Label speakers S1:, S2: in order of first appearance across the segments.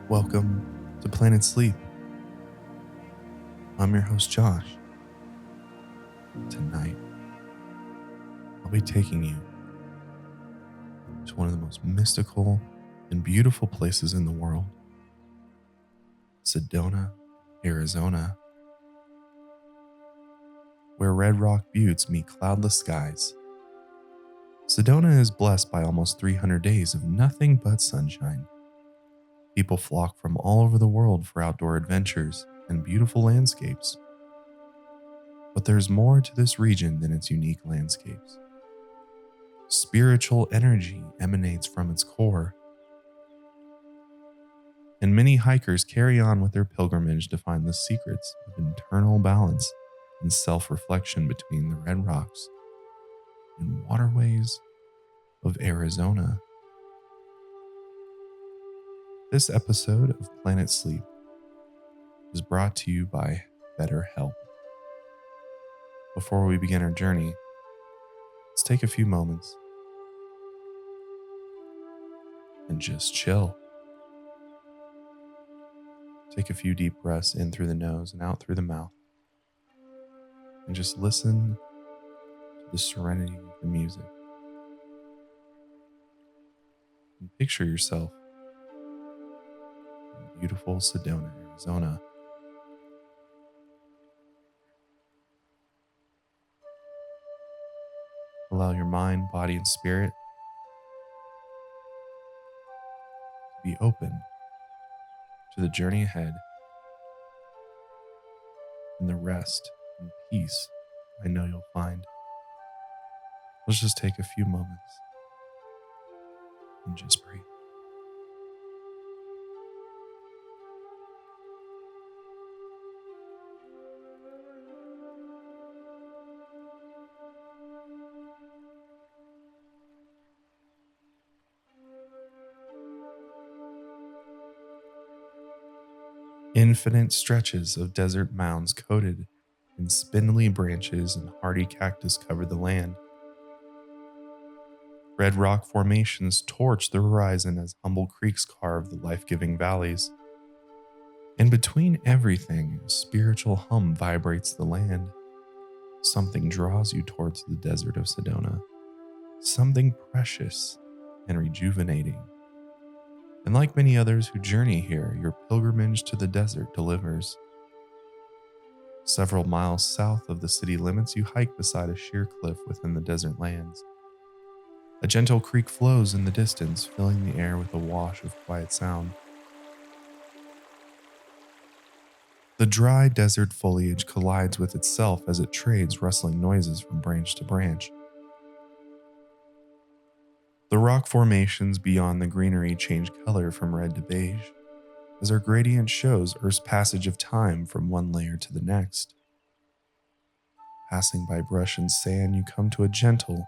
S1: Welcome to Planet Sleep. I'm your host, Josh. Tonight, I'll be taking you to one of the most mystical and beautiful places in the world, Sedona, Arizona, where red rock buttes meet cloudless skies. Sedona is blessed by almost 300 days of nothing but sunshine. People flock from all over the world for outdoor adventures and beautiful landscapes. But there's more to this region than its unique landscapes. Spiritual energy emanates from its core, and many hikers carry on with their pilgrimage to find the secrets of internal balance and self-reflection between the red rocks and waterways of Arizona. This episode of Planet Sleep is brought to you by BetterHelp. Before we begin our journey, let's take a few moments and just chill. Take a few deep breaths in through the nose and out through the mouth, and just listen to the serenity of the music. And picture yourself in beautiful Sedona, Arizona. Allow your mind, body, and spirit to be open to the journey ahead and the rest and peace I know you'll find. Let's just take a few moments and just breathe. Infinite stretches of desert mounds coated in spindly branches and hardy cactus cover the land. Red rock formations torch the horizon as humble creeks carve the life-giving valleys. And between everything, a spiritual hum vibrates the land. Something draws you towards the desert of Sedona. Something precious and rejuvenating. And like many others who journey here, your pilgrimage to the desert delivers. Several miles south of the city limits, you hike beside a sheer cliff within the desert lands. A gentle creek flows in the distance, filling the air with a wash of quiet sound. The dry desert foliage collides with itself as it trades rustling noises from branch to branch. The rock formations beyond the greenery change color from red to beige, as their gradient shows Earth's passage of time from one layer to the next. Passing by brush and sand, you come to a gentle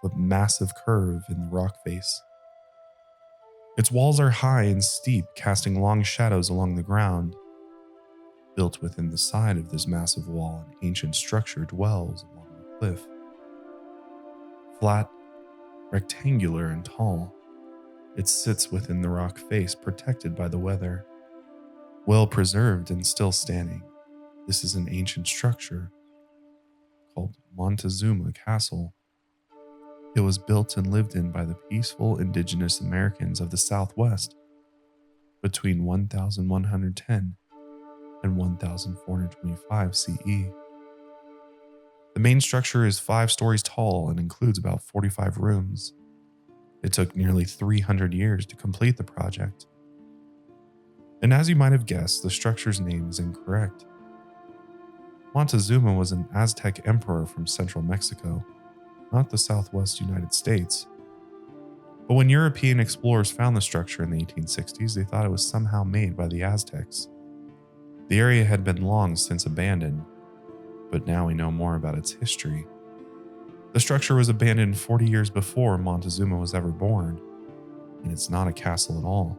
S1: but massive curve in the rock face. Its walls are high and steep, casting long shadows along the ground. Built within the side of this massive wall, an ancient structure dwells along the cliff. Flat, rectangular, and tall, it sits within the rock face, protected by the weather. Well preserved and still standing, this is an ancient structure called Montezuma Castle. It was built and lived in by the peaceful indigenous Americans of the Southwest between 1110 and 1425 CE. The main structure is 5 stories tall and includes about 45 rooms. It took nearly 300 years to complete the project. And as you might have guessed, the structure's name is incorrect. Montezuma was an Aztec emperor from central Mexico, not the southwest United States. But when European explorers found the structure in the 1860s, they thought it was somehow made by the Aztecs. The area had been long since abandoned, but now we know more about its history. The structure was abandoned 40 years before Montezuma was ever born, and it's not a castle at all.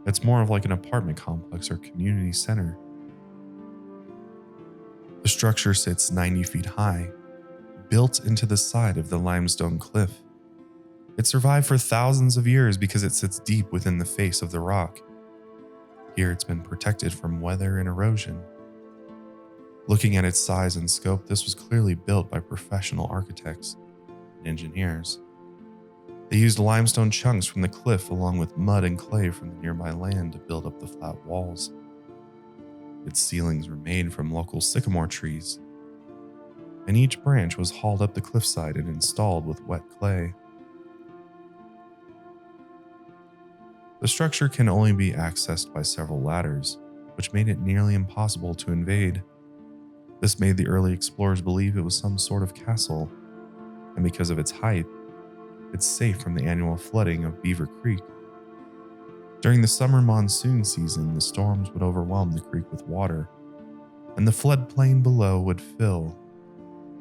S1: It's more of like an apartment complex or community center. The structure sits 90 feet high, built into the side of the limestone cliff. It survived for thousands of years because it sits deep within the face of the rock, Here it's been protected from weather and erosion. Looking at its size and scope, this was clearly built by professional architects and engineers. They used limestone chunks from the cliff along with mud and clay from the nearby land to build up the flat walls. Its ceilings were made from local sycamore trees, and each branch was hauled up the cliffside and installed with wet clay. The structure can only be accessed by several ladders, which made it nearly impossible to invade. This made the early explorers believe it was some sort of castle, and because of its height, it's safe from the annual flooding of Beaver Creek. During the summer monsoon season, the storms would overwhelm the creek with water, and the floodplain below would fill,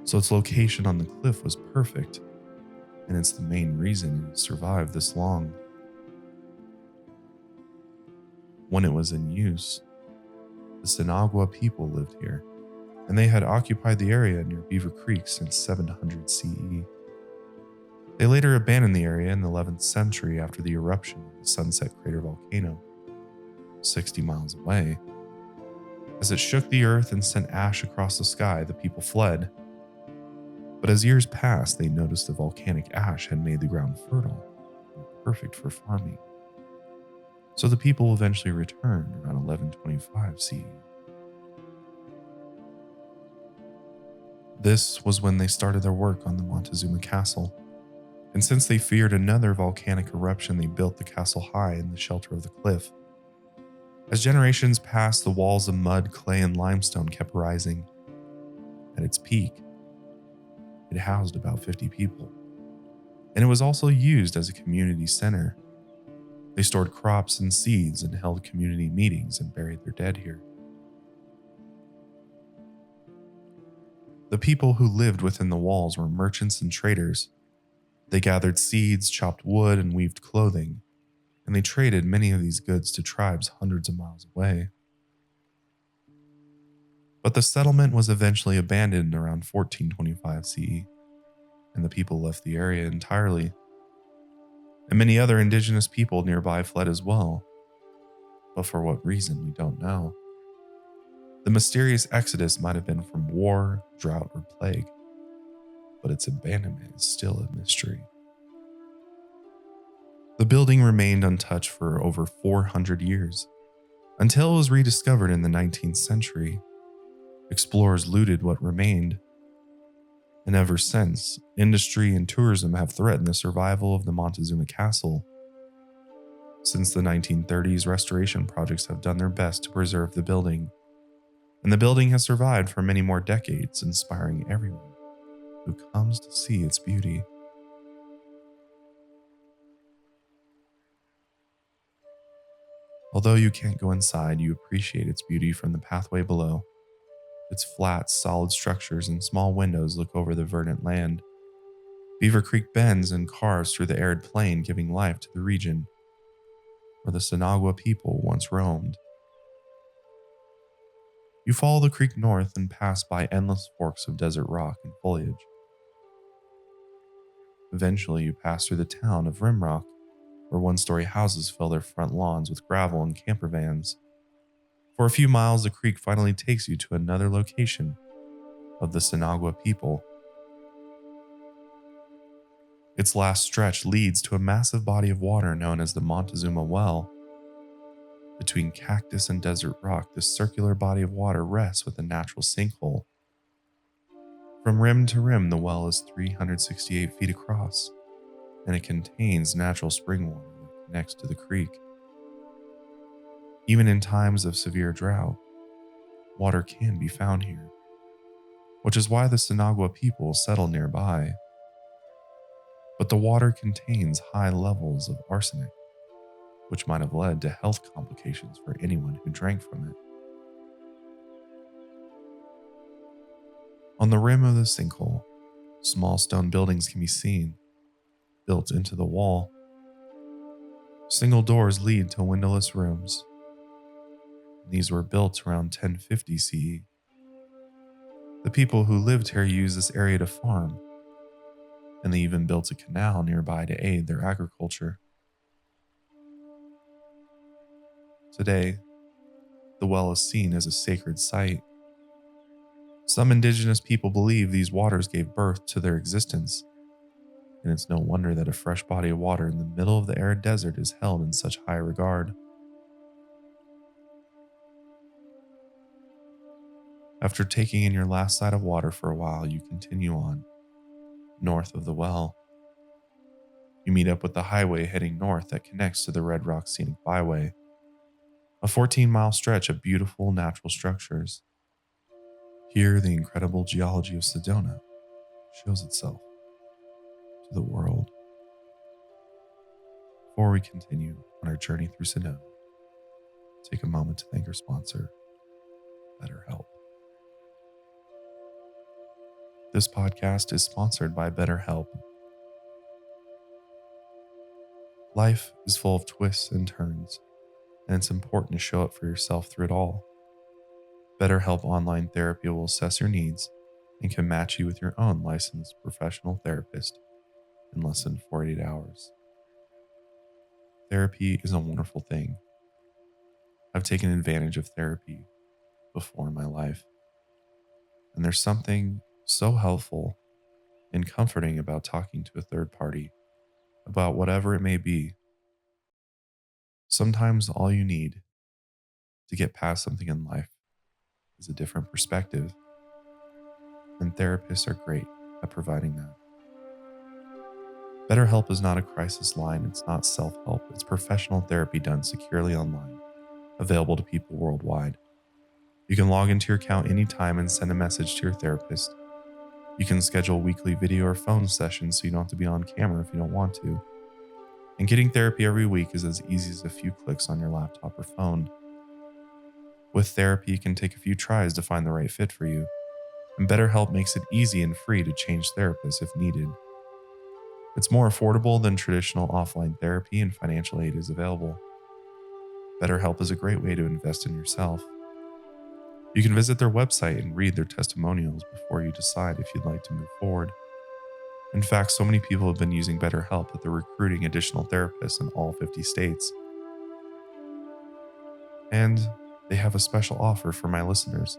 S1: so its location on the cliff was perfect, and it's the main reason it survived this long. When it was in use, the Sinagua people lived here, and they had occupied the area near Beaver Creek since 700 CE. They later abandoned the area in the 11th century after the eruption of the Sunset Crater volcano, 60 miles away. As it shook the earth and sent ash across the sky, the people fled. But as years passed, they noticed the volcanic ash had made the ground fertile and perfect for farming. So the people eventually returned around 1125 CE. This was when they started their work on the Montezuma Castle. And since they feared another volcanic eruption, they built the castle high in the shelter of the cliff. As generations passed, the walls of mud, clay, and limestone kept rising. At its peak, it housed about 50 people, and it was also used as a community center. They stored crops and seeds and held community meetings and buried their dead here. The people who lived within the walls were merchants and traders. They gathered seeds, chopped wood, and weaved clothing, and they traded many of these goods to tribes hundreds of miles away. But the settlement was eventually abandoned around 1425 CE, and the people left the area entirely. And many other indigenous people nearby fled as well, but for what reason we don't know. The mysterious exodus might have been from war, drought, or plague, but its abandonment is still a mystery. The building remained untouched for over 400 years, until it was rediscovered in the 19th century. Explorers looted what remained, and ever since, industry and tourism have threatened the survival of the Montezuma Castle. Since the 1930s, restoration projects have done their best to preserve the building, and the building has survived for many more decades, inspiring everyone who comes to see its beauty. Although you can't go inside, you appreciate its beauty from the pathway below. Its flat, solid structures and small windows look over the verdant land. Beaver Creek bends and carves through the arid plain, giving life to the region where the Sinagua people once roamed. You follow the creek north and pass by endless forks of desert rock and foliage. Eventually, you pass through the town of Rimrock, where one-story houses fill their front lawns with gravel and camper vans. For a few miles, the creek finally takes you to another location of the Sinagua people. Its last stretch leads to a massive body of water known as the Montezuma Well. Between cactus and desert rock, this circular body of water rests with a natural sinkhole. From rim to rim, the well is 368 feet across, and it contains natural spring water that connects to the creek. Even in times of severe drought, water can be found here, which is why the Sinagua people settle nearby. But the water contains high levels of arsenic, which might have led to health complications for anyone who drank from it. On the rim of the sinkhole, small stone buildings can be seen, built into the wall. Single doors lead to windowless rooms. These were built around 1050 CE. The people who lived here used this area to farm, and they even built a canal nearby to aid their agriculture. Today, well is seen as a sacred site. Some indigenous people believe these waters gave birth to their existence, and it's no wonder that a fresh body of water in the middle of the arid desert is held in such high regard. After taking in your last sight of water for a while, you continue on, north of the well. You meet up with the highway heading north that connects to the Red Rock Scenic Byway, a 14-mile stretch of beautiful natural structures. Here, the incredible geology of Sedona shows itself to the world. Before we continue on our journey through Sedona, take a moment to thank our sponsor, BetterHelp. This podcast is sponsored by BetterHelp. Life is full of twists and turns, and it's important to show up for yourself through it all. BetterHelp Online Therapy will assess your needs and can match you with your own licensed professional therapist in less than 48 hours. Therapy is a wonderful thing. I've taken advantage of therapy before in my life, and there's something so helpful and comforting about talking to a third party about whatever it may be. Sometimes all you need to get past something in life is a different perspective, and therapists are great at providing that. BetterHelp is not a crisis line, it's not self-help, it's professional therapy done securely online, available to people worldwide. You can log into your account anytime and send a message to your therapist. You can schedule weekly video or phone sessions so you don't have to be on camera if you don't want to. And getting therapy every week is as easy as a few clicks on your laptop or phone. With therapy, it can take a few tries to find the right fit for you, and BetterHelp makes it easy and free to change therapists if needed. It's more affordable than traditional offline therapy, and financial aid is available. BetterHelp is a great way to invest in yourself. You can visit their website and read their testimonials before you decide if you'd like to move forward. In fact, so many people have been using BetterHelp that they're recruiting additional therapists in all 50 states. And they have a special offer for my listeners.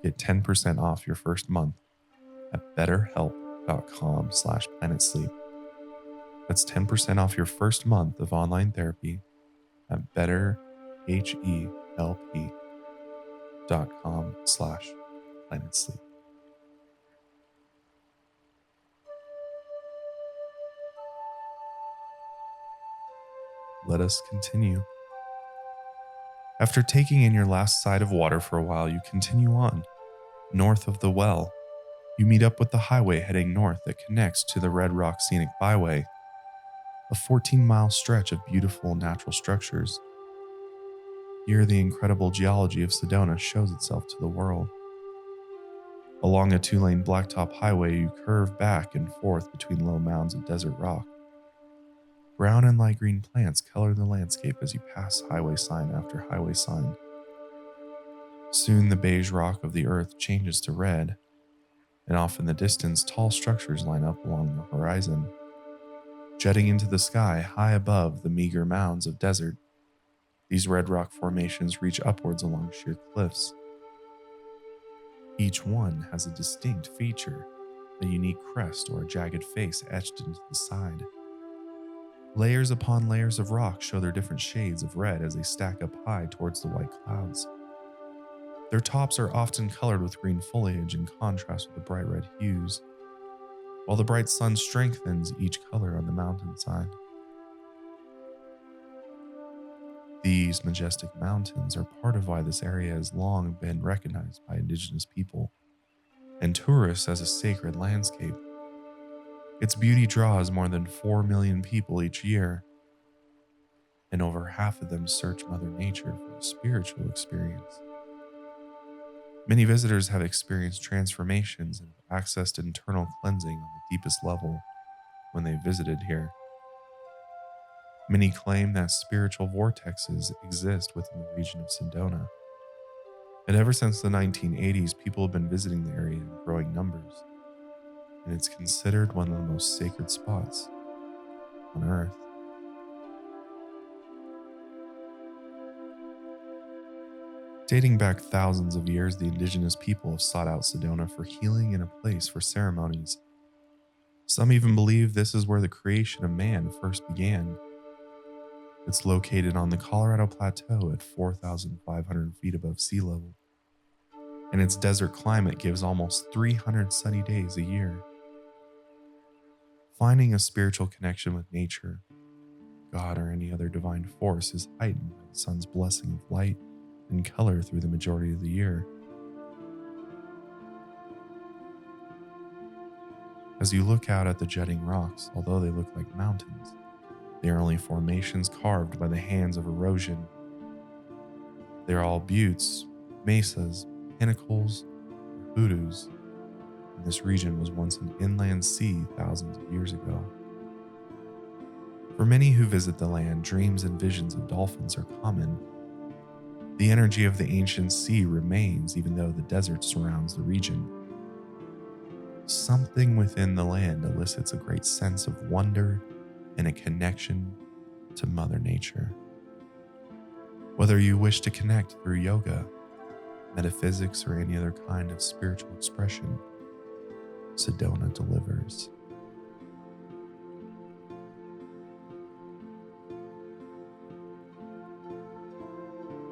S1: Get 10% off your first month at betterhelp.com/planetsleep. That's 10% off your first month of online therapy at betterhelp.com/planetsleep. Let us continue. After taking in your last sight of water for a while, you continue on, north of the well. You meet up with the highway heading north that connects to the Red Rock Scenic Byway, a 14-mile stretch of beautiful natural structures. Here, the incredible geology of Sedona shows itself to the world. Along a 2-lane blacktop highway, you curve back and forth between low mounds of desert rock. Brown and light green plants color the landscape as you pass highway sign after highway sign. Soon the beige rock of the earth changes to red, and off in the distance, tall structures line up along the horizon. Jetting into the sky high above the meager mounds of desert, these red rock formations reach upwards along sheer cliffs. Each one has a distinct feature, a unique crest or a jagged face etched into the side. Layers upon layers of rock show their different shades of red as they stack up high towards the white clouds. Their tops are often colored with green foliage in contrast with the bright red hues, while the bright sun strengthens each color on the mountainside. These majestic mountains are part of why this area has long been recognized by indigenous people and tourists as a sacred landscape. Its beauty draws more than 4 million people each year, and over half of them search Mother Nature for a spiritual experience. Many visitors have experienced transformations and have accessed internal cleansing on the deepest level when they visited here. Many claim that spiritual vortexes exist within the region of Sedona, and ever since the 1980s, people have been visiting the area in growing numbers, and it's considered one of the most sacred spots on Earth. Dating back thousands of years, the indigenous people have sought out Sedona for healing and a place for ceremonies. Some even believe this is where the creation of man first began. It's located on the Colorado Plateau at 4,500 feet above sea level, and its desert climate gives almost 300 sunny days a year. Finding a spiritual connection with nature, God, or any other divine force is heightened by the sun's blessing of light and color through the majority of the year. As you look out at the jutting rocks, although they look like mountains, they are only formations carved by the hands of erosion. They are all buttes, mesas, pinnacles, or hoodoos, and this region was once an inland sea thousands of years ago. For many who visit the land, dreams and visions of dolphins are common. The energy of the ancient sea remains even though the desert surrounds the region. Something within the land elicits a great sense of wonder and a connection to Mother Nature. Whether you wish to connect through yoga, metaphysics, or any other kind of spiritual expression, Sedona delivers.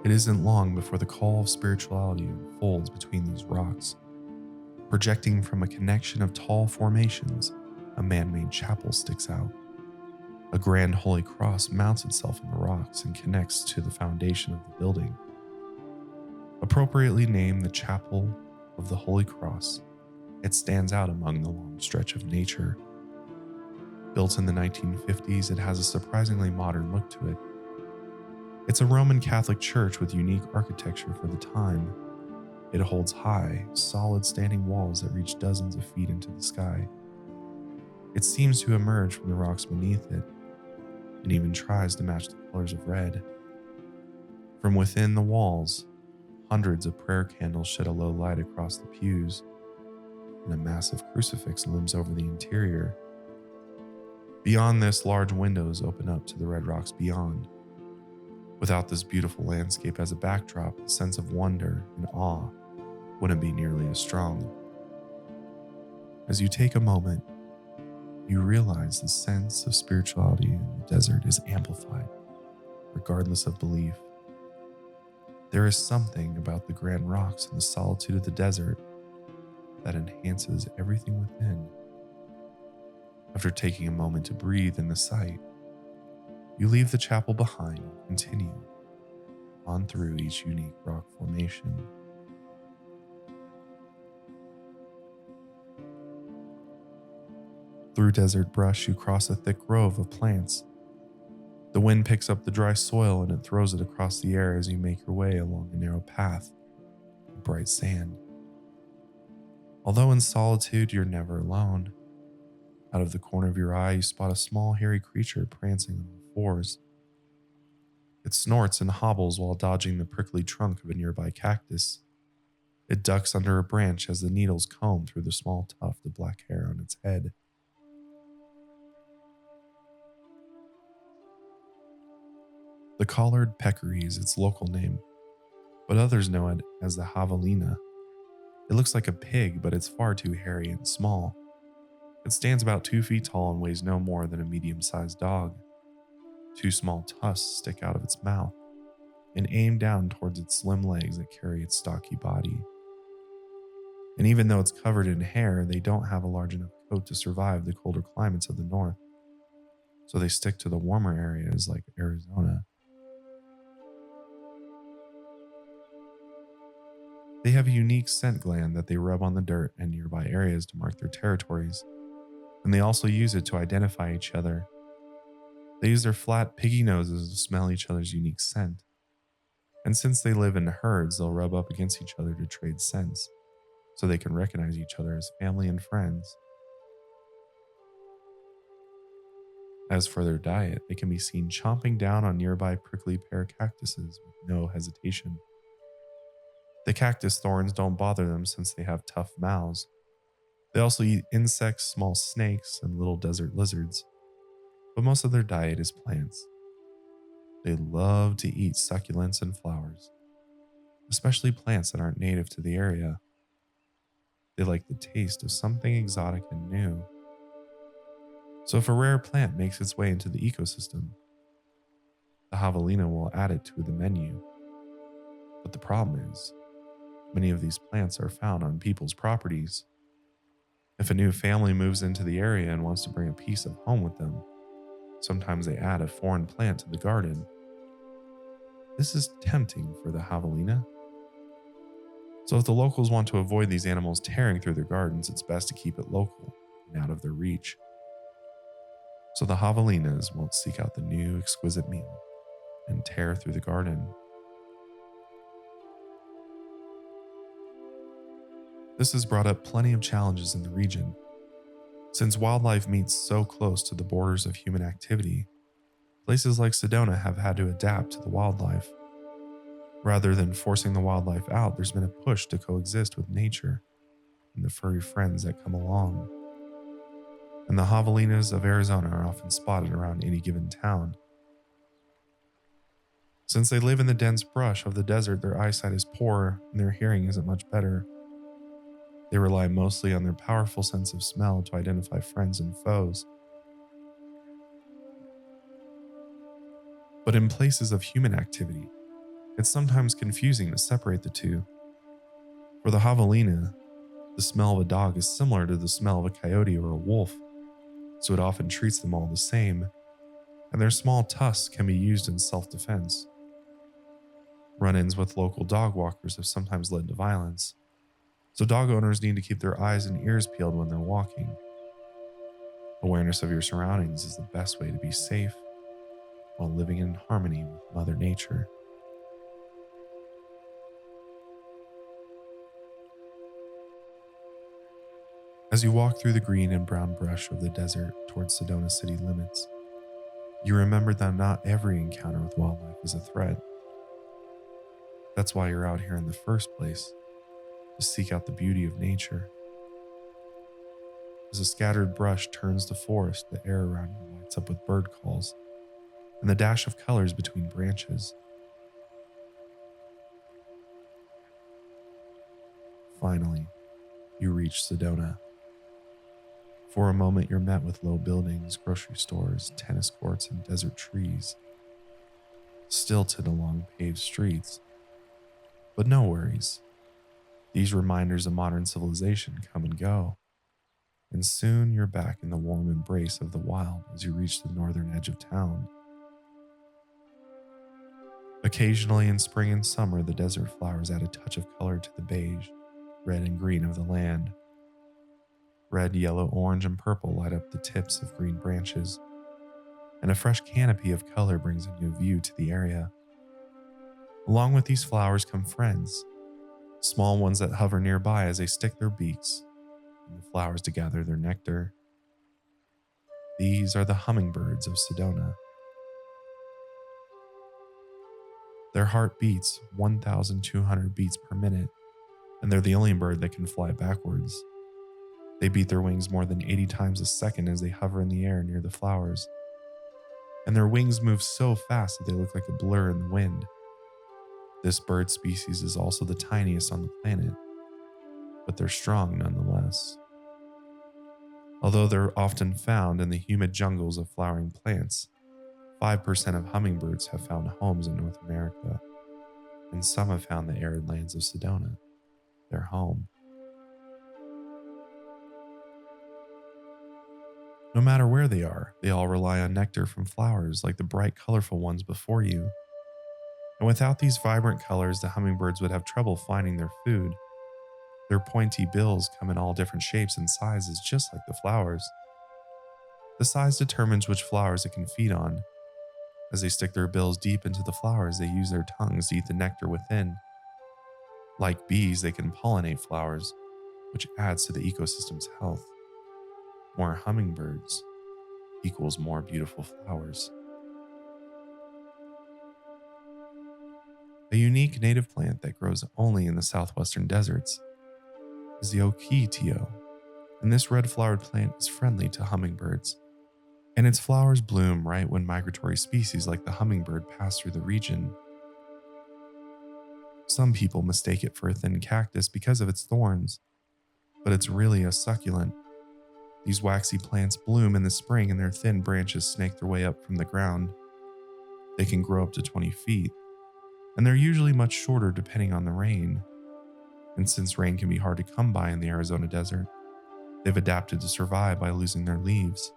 S1: It isn't long before the call of spirituality unfolds between these rocks. Projecting from a connection of tall formations, a man-made chapel sticks out. A grand holy cross mounts itself in the rocks and connects to the foundation of the building. Appropriately named the Chapel of the Holy Cross, it stands out among the long stretch of nature. Built in the 1950s, it has a surprisingly modern look to it. It's a Roman Catholic church with unique architecture for the time. It holds high, solid standing walls that reach dozens of feet into the sky. It seems to emerge from the rocks beneath it, and even tries to match the colors of red. From within the walls, hundreds of prayer candles shed a low light across the pews, and a massive crucifix looms over the interior. Beyond this, large windows open up to the red rocks beyond. Without this beautiful landscape as a backdrop, the sense of wonder and awe wouldn't be nearly as strong. As you take a moment, you realize the sense of spirituality in the desert is amplified, regardless of belief. There is something about the grand rocks and the solitude of the desert that enhances everything within. After taking a moment to breathe in the sight, you leave the chapel behind and continue on through each unique rock formation. Through desert brush, you cross a thick grove of plants. The wind picks up the dry soil and it throws it across the air as you make your way along a narrow path of bright sand. Although in solitude, you're never alone. Out of the corner of your eye, you spot a small hairy creature prancing on all fours. It snorts and hobbles while dodging the prickly trunk of a nearby cactus. It ducks under a branch as the needles comb through the small tuft of black hair on its head. The collared peccary is its local name, but others know it as the javelina. It looks like a pig, but it's far too hairy and small. It stands about 2 feet tall and weighs no more than a medium-sized dog. 2 small tusks stick out of its mouth and aim down towards its slim legs that carry its stocky body. And even though it's covered in hair, they don't have a large enough coat to survive the colder climates of the north, so they stick to the warmer areas like Arizona. They have a unique scent gland that they rub on the dirt and nearby areas to mark their territories, and they also use it to identify each other. They use their flat, piggy noses to smell each other's unique scent. And since they live in herds, they'll rub up against each other to trade scents, so they can recognize each other as family and friends. As for their diet, they can be seen chomping down on nearby prickly pear cactuses with no hesitation. The cactus thorns don't bother them since they have tough mouths. They also eat insects, small snakes, and little desert lizards, but most of their diet is plants. They love to eat succulents and flowers. especially plants that aren't native to the area. They like the taste of something exotic and new. So if a rare plant makes its way into the ecosystem, the javelina will add it to the menu. But the problem is, many of these plants are found on people's properties. If a new family moves into the area and wants to bring a piece of home with them, sometimes they add a foreign plant to the garden. This is tempting for the javelina. So if the locals want to avoid these animals tearing through their gardens, it's best to keep it local and out of their reach. So the javelinas won't seek out the new exquisite meal and tear through the garden. This has brought up plenty of challenges in the region. Since wildlife meets so close to the borders of human activity, places like Sedona have had to adapt to the wildlife. Rather than forcing the wildlife out, there's been a push to coexist with nature and the furry friends that come along. And the javelinas of Arizona are often spotted around any given town. Since they live in the dense brush of the desert, their eyesight is poor and their hearing isn't much better. They rely mostly on their powerful sense of smell to identify friends and foes. But in places of human activity, it's sometimes confusing to separate the two. For the javelina, the smell of a dog is similar to the smell of a coyote or a wolf, so it often treats them all the same, and their small tusks can be used in self-defense. Run-ins with local dog walkers have sometimes led to violence, so dog owners need to keep their eyes and ears peeled when they're walking. Awareness of your surroundings is the best way to be safe while living in harmony with Mother Nature. As you walk through the green and brown brush of the desert towards Sedona city limits, you remember that not every encounter with wildlife is a threat. That's why you're out here in the first place, to seek out the beauty of nature. As a scattered brush turns to forest, the air around you lights up with bird calls and the dash of colors between branches. Finally, you reach Sedona. For a moment, you're met with low buildings, grocery stores, tennis courts, and desert trees, stilted along paved streets. But no worries. These reminders of modern civilization come and go, and soon you're back in the warm embrace of the wild as you reach the northern edge of town. Occasionally in spring and summer, the desert flowers add a touch of color to the beige, red and green of the land. Red, yellow, orange, and purple light up the tips of green branches, and a fresh canopy of color brings a new view to the area. Along with these flowers come friends, small ones that hover nearby as they stick their beaks in the flowers to gather their nectar. These are the hummingbirds of Sedona. Their heart beats 1,200 beats per minute, and they're the only bird that can fly backwards. They beat their wings more than 80 times a second as they hover in the air near the flowers. And their wings move so fast that they look like a blur in the wind. This bird species is also the tiniest on the planet, but they're strong nonetheless. Although they're often found in the humid jungles of flowering plants, 5% of hummingbirds have found homes in North America, and some have found the arid lands of Sedona their home. No matter where they are, they all rely on nectar from flowers like the bright, colorful ones before you. And without these vibrant colors, the hummingbirds would have trouble finding their food. Their pointy bills come in all different shapes and sizes, just like the flowers. The size determines which flowers it can feed on. As they stick their bills deep into the flowers, they use their tongues to eat the nectar within. Like bees, they can pollinate flowers, which adds to the ecosystem's health. More hummingbirds equals more beautiful flowers. A unique native plant that grows only in the southwestern deserts is the oquitio, and this red-flowered plant is friendly to hummingbirds. And its flowers bloom right when migratory species like the hummingbird pass through the region. Some people mistake it for a thin cactus because of its thorns, but it's really a succulent. These waxy plants bloom in the spring and their thin branches snake their way up from the ground. They can grow up to 20 feet, and they're usually much shorter depending on the rain. And since rain can be hard to come by in the Arizona desert, they've adapted to survive by losing their leaves.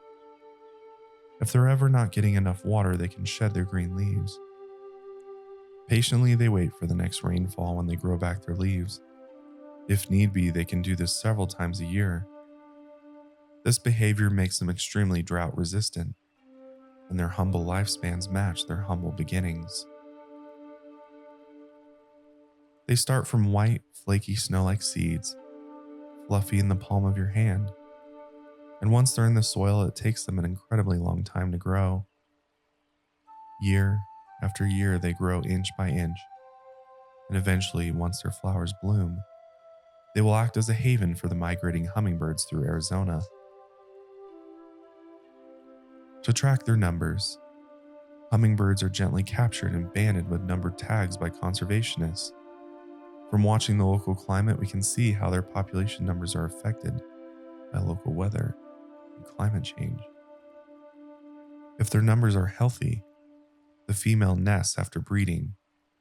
S1: If they're ever not getting enough water, they can shed their green leaves. Patiently, they wait for the next rainfall when they grow back their leaves. If need be, they can do this several times a year. This behavior makes them extremely drought resistant, and their humble lifespans match their humble beginnings. They start from white, flaky snow-like seeds, fluffy in the palm of your hand. And once they're in the soil, it takes them an incredibly long time to grow. Year after year, they grow inch by inch, and eventually, once their flowers bloom, they will act as a haven for the migrating hummingbirds through Arizona. To track their numbers, hummingbirds are gently captured and banded with numbered tags by conservationists. From watching the local climate, we can see how their population numbers are affected by local weather and climate change. If their numbers are healthy, the female nests after breeding,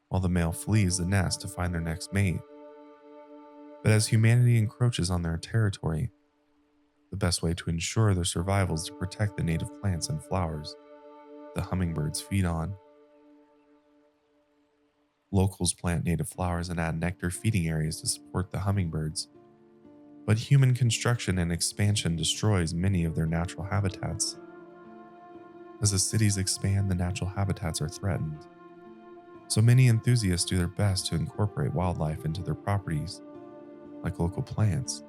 S1: while the male flees the nest to find their next mate. But as humanity encroaches on their territory, the best way to ensure their survival is to protect the native plants and flowers the hummingbirds feed on. Locals plant native flowers and add nectar feeding areas to support the hummingbirds, but human construction and expansion destroys many of their natural habitats. As the cities expand, the natural habitats are threatened. So many enthusiasts do their best to incorporate wildlife into their properties, like local plants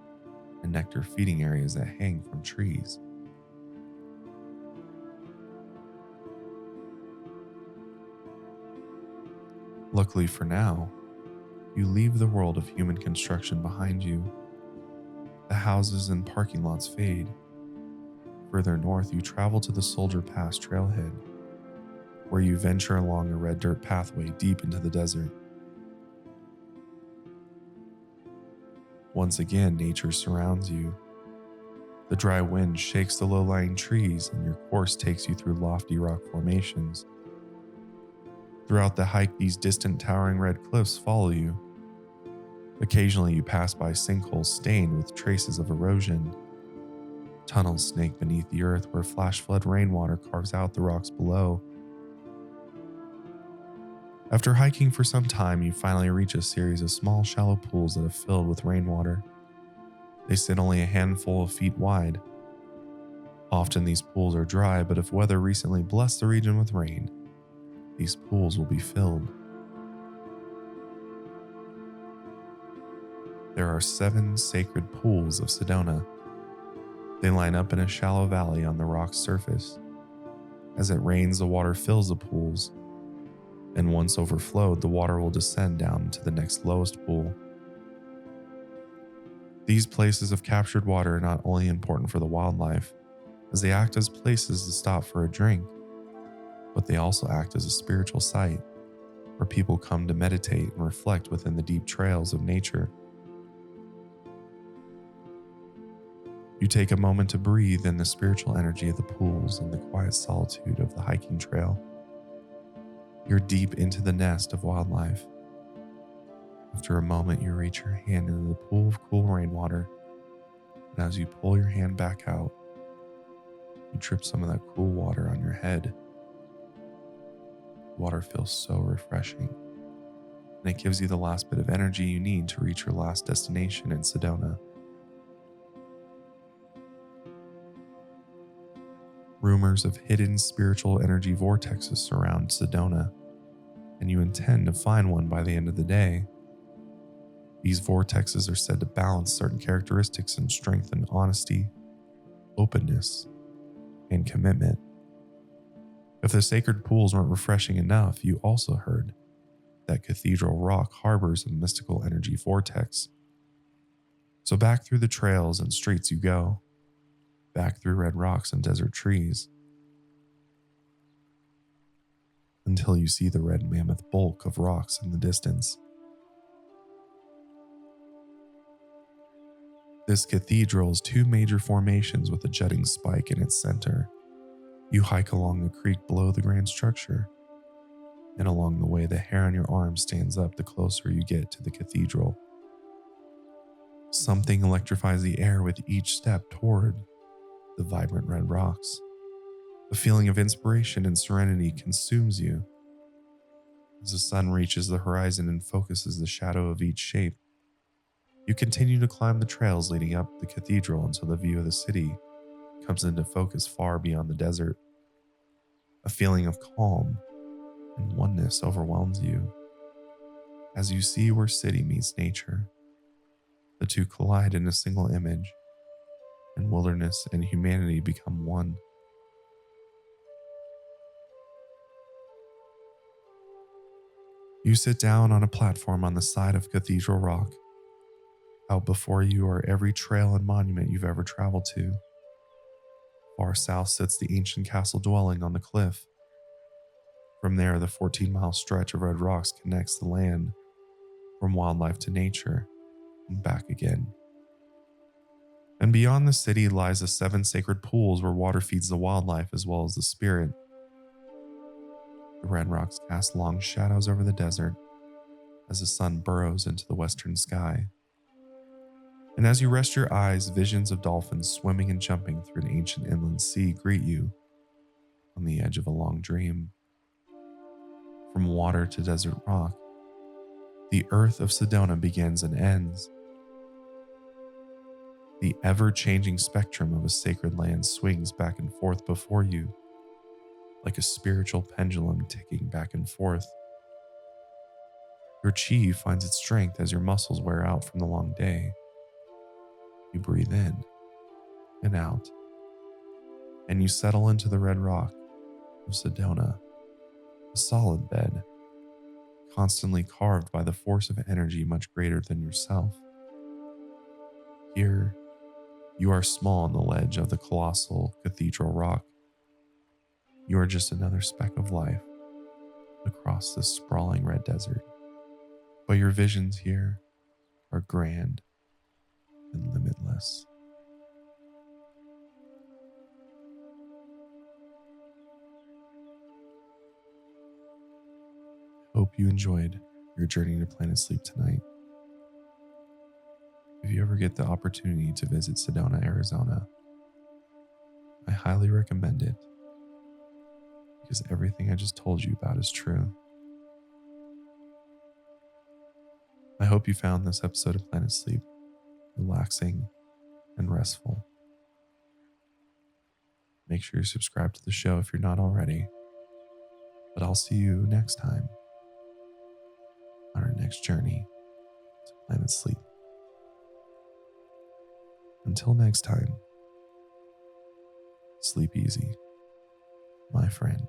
S1: and nectar feeding areas that hang from trees. Luckily for now, you leave the world of human construction behind you. The houses and parking lots fade. Further north, you travel to the Soldier Pass trailhead, where you venture along a red dirt pathway deep into the desert. Once again, nature surrounds you. The dry wind shakes the low-lying trees, and your course takes you through lofty rock formations. Throughout the hike, these distant towering red cliffs follow you. Occasionally, you pass by sinkholes stained with traces of erosion. Tunnels snake beneath the earth where flash flood rainwater carves out the rocks below. After hiking for some time, you finally reach a series of small, shallow pools that have filled with rainwater. They sit only a handful of feet wide. Often these pools are dry, but if weather recently blessed the region with rain, these pools will be filled. There are 7 sacred pools of Sedona. They line up in a shallow valley on the rock's surface. As it rains, the water fills the pools, and once overflowed, the water will descend down to the next lowest pool. These places of captured water are not only important for the wildlife, as they act as places to stop for a drink, but they also act as a spiritual site where people come to meditate and reflect within the deep trails of nature. You take a moment to breathe in the spiritual energy of the pools and the quiet solitude of the hiking trail. You're deep into the nest of wildlife. After a moment, you reach your hand into the pool of cool rainwater, and as you pull your hand back out, you drip some of that cool water on your head. The water feels so refreshing, and it gives you the last bit of energy you need to reach your last destination in Sedona. Rumors of hidden spiritual energy vortexes surround Sedona, and you intend to find one by the end of the day. These vortexes are said to balance certain characteristics and strengthen honesty, openness, and commitment. If the sacred pools weren't refreshing enough, you also heard that Cathedral Rock harbors a mystical energy vortex. So back through the trails and streets you go, back through red rocks and desert trees, until you see the red mammoth bulk of rocks in the distance. This cathedral is two major formations with a jutting spike in its center. You hike along the creek below the grand structure, and along the way the hair on your arm stands up the closer you get to the cathedral. Something electrifies the air with each step toward the vibrant red rocks. A feeling of inspiration and serenity consumes you. As the sun reaches the horizon and focuses the shadow of each shape, you continue to climb the trails leading up the cathedral until the view of the city comes into focus far beyond the desert. A feeling of calm and oneness overwhelms you as you see where city meets nature. The two collide in a single image, and wilderness and humanity become one. You sit down on a platform on the side of Cathedral Rock. Out before you are every trail and monument you've ever traveled to. Far south sits the ancient castle dwelling on the cliff. From there, the 14-mile stretch of red rocks connects the land from wildlife to nature and back again. And beyond the city lies the 7 sacred pools where water feeds the wildlife as well as the spirit. The red rocks cast long shadows over the desert as the sun burrows into the western sky. And as you rest your eyes, visions of dolphins swimming and jumping through an ancient inland sea greet you on the edge of a long dream. From water to desert rock, the earth of Sedona begins and ends. The ever-changing spectrum of a sacred land swings back and forth before you, like a spiritual pendulum ticking back and forth. Your chi finds its strength as your muscles wear out from the long day. You breathe in and out, and you settle into the red rock of Sedona, a solid bed, constantly carved by the force of energy much greater than yourself. Here, you are small on the ledge of the colossal Cathedral Rock. You are just another speck of life across this sprawling red desert. But your visions here are grand and limitless. Hope you enjoyed your journey to Planet Sleep tonight. If you ever get the opportunity to visit Sedona, Arizona, I highly recommend it because everything I just told you about is true. I hope you found this episode of Planet Sleep relaxing and restful. Make sure you subscribe to the show if you're not already. But I'll see you next time on our next journey to Planet Sleep. Until next time, sleep easy, my friend.